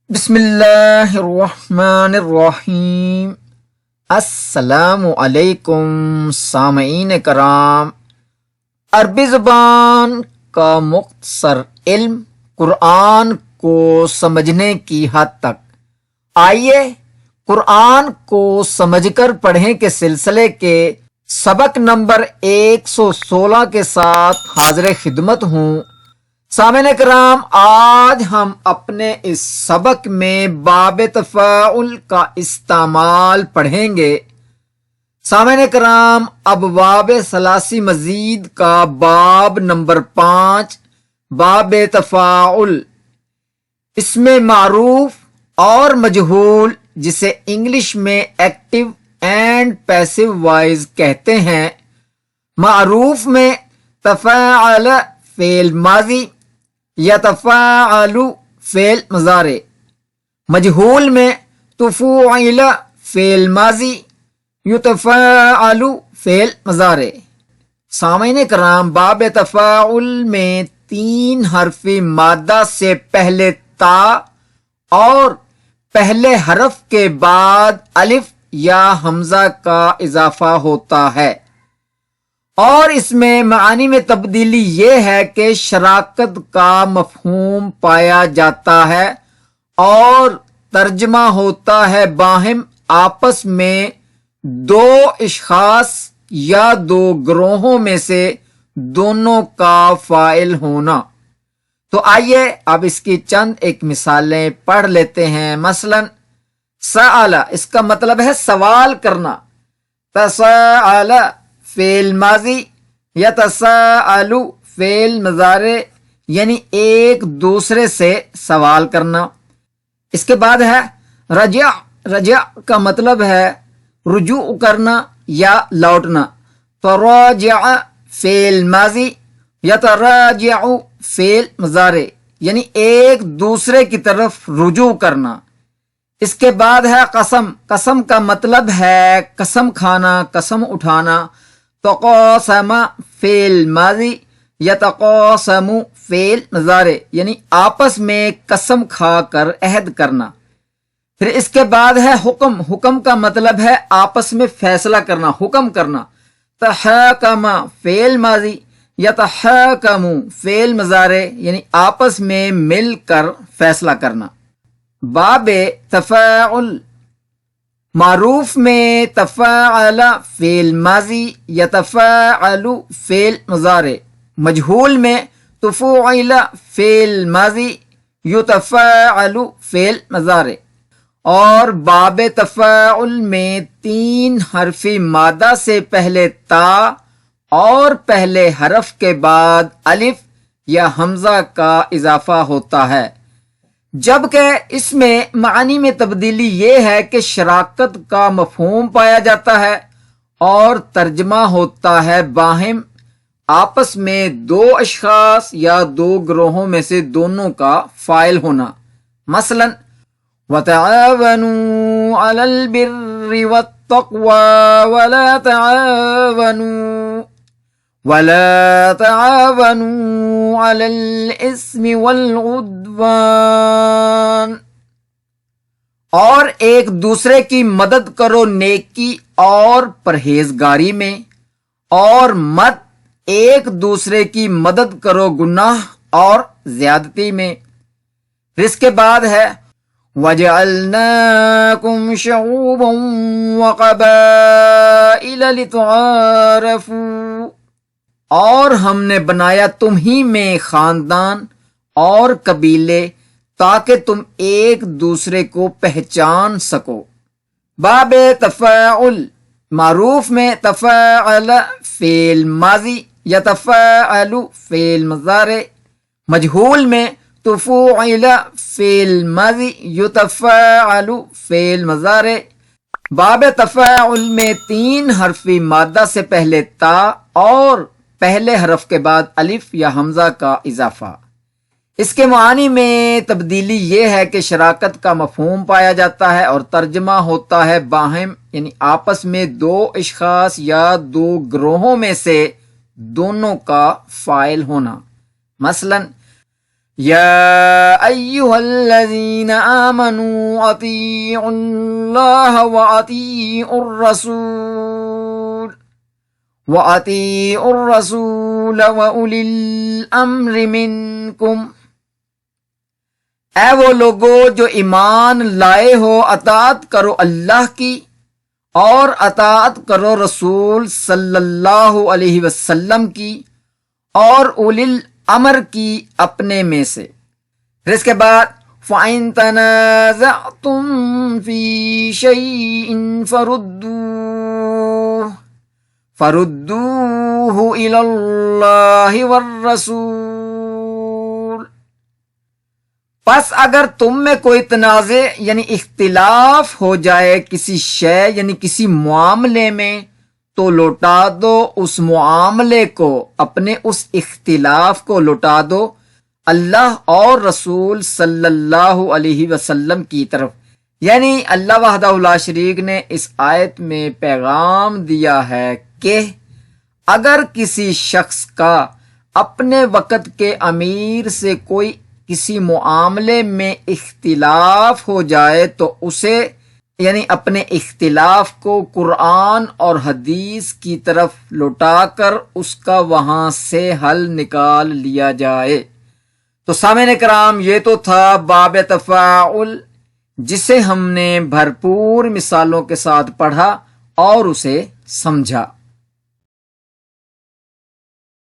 بسم اللہ الرحمن الرحیم۔ السلام علیکم سامعین کرام۔ عربی زبان کا مختصر علم قرآن کو سمجھنے کی حد تک۔ آئیے قرآن کو سمجھ کر پڑھیں کے سلسلے کے سبق نمبر 116 کے ساتھ حاضر خدمت ہوں۔ سامعین کرام، آج ہم اپنے اس سبق میں باب تفاعل کا استعمال پڑھیں گے۔ سامعین کرام، ابواب ثلاثی مزید کا باب نمبر 5 باب تفاعل، اس میں معروف اور مجہول، جسے انگلش میں ایکٹیو اینڈ پیسو وائز کہتے ہیں۔ معروف میں تفاعل فعل ماضی، یتفاعل فعل مضارع، مجہول میں تفوعل فعل ماضی، یتفاعل فعل مضارع۔ سامعین کرام، باب تفاعل میں 3 حرفی مادہ سے پہلے تا اور پہلے حرف کے بعد الف یا حمزہ کا اضافہ ہوتا ہے، اور اس میں معانی میں تبدیلی یہ ہے کہ شراکت کا مفہوم پایا جاتا ہے اور ترجمہ ہوتا ہے باہم آپس میں 2 اشخاص یا 2 گروہوں میں سے دونوں کا فاعل ہونا۔ تو آئیے اب اس کی چند ایک مثالیں پڑھ لیتے ہیں۔ مثلا سأل، اس کا مطلب ہے سوال کرنا۔ تساءل فعل ماضی، یتساءل فعل مضارع، یعنی ایک دوسرے سے سوال کرنا۔ اس کے بعد ہے رجع، رجع کا مطلب ہے رجوع کرنا یا لوٹنا۔ تراجع فعل ماضی، یتراجع فعل مضارع، یعنی ایک دوسرے کی طرف رجوع کرنا۔ اس کے بعد ہے قسم، قسم کا مطلب ہے قسم کھانا، قسم اٹھانا۔ تقاسم فعل ماضی، یتقاسم فعل مضارع، یعنی آپس میں قسم کھا کر عہد کرنا۔ پھر اس کے بعد ہے حکم، حکم کا مطلب ہے آپس میں فیصلہ کرنا، حکم کرنا۔ تحاکم فعل ماضی، یتحاکم فعل مضارع، یعنی آپس میں مل کر فیصلہ کرنا۔ باب تفاعل، معروف میں تفاعل فعل ماضی، یتفاعل فعل مضارع، مجہول میں تفوعل فعل ماضی، یتفاعل فعل مضارع۔ اور باب تفاعل میں 3 حرفی مادہ سے پہلے تا اور پہلے حرف کے بعد الف یا حمزہ کا اضافہ ہوتا ہے، جبکہ اس میں معانی میں تبدیلی یہ ہے کہ شراکت کا مفہوم پایا جاتا ہے اور ترجمہ ہوتا ہے باہم آپس میں 2 اشخاص یا 2 گروہوں میں سے دونوں کا فاعل ہونا۔ مثلا وَتَعَاوَنُوا عَلَى الْبِرِّ وَالتَّقْوَى وَلَا تَعَاوَنُوا عَلَى الْإِثْمِ وَالْعُدْوَانِ، اور ایک دوسرے کی مدد کرو نیکی اور پرہیزگاری میں، اور مت ایک دوسرے کی مدد کرو گناہ اور زیادتی میں۔ پھر اس کے بعد ہے وَجَعَلْنَاكُمْ شُعُوبًا وَقَبَائِلَ لِتَعَارَفُوا، اور ہم نے بنایا تم ہی میں خاندان اور قبیلے تاکہ تم ایک دوسرے کو پہچان سکو۔ باب تفاعل، معروف میں تفاعل فعل ماضی، یتفاعل فعل مضارع، مجہول میں تفوعل فعل ماضی، یتفاعل فعل مضارع۔ باب تفاعل میں 3 حرفی مادہ سے پہلے تا اور پہلے حرف کے بعد الف یا حمزہ کا اضافہ۔ اس کے معانی میں تبدیلی یہ ہے کہ شراکت کا مفہوم پایا جاتا ہے اور ترجمہ ہوتا ہے باہم، یعنی آپس میں 2 اشخاص یا 2 گروہوں میں سے دونوں کا فاعل ہونا۔ مثلا یا ایہا الذین آمنوا اطیعوا اللہ واطیعوا الرسول وَأُولِي الْأَمْرِ مِنْكُمْ۔ اے وہ لوگو جو ایمان لائے ہو، اطاعت کرو اللہ کی اور اطاعت کرو رسول صلی اللہ علیہ وسلم کی اور اولی الامر کی اپنے میں سے۔ پھر اس کے بعد فَإِن تَنَازَعْتُمْ فِي شَيْءٍ فَرُدُّوهُ إِلَى اللَّهِ وَالرَّسُولِ۔ پس اگر تم میں کوئی تنازع یعنی اختلاف ہو جائے کسی شے یعنی کسی معاملے میں، تو لوٹا دو اس معاملے کو، اپنے اس اختلاف کو لوٹا دو اللہ اور رسول صلی اللہ علیہ وسلم کی طرف۔ یعنی اللہ وحدہ لا شریک نے اس آیت میں پیغام دیا ہے کہ اگر کسی شخص کا اپنے وقت کے امیر سے کوئی کسی معاملے میں اختلاف ہو جائے تو اسے یعنی اپنے اختلاف کو قرآن اور حدیث کی طرف لوٹا کر اس کا وہاں سے حل نکال لیا جائے۔ تو سامعین کرام، یہ تو تھا باب تفاعل، جسے ہم نے بھرپور مثالوں کے ساتھ پڑھا اور اسے سمجھا۔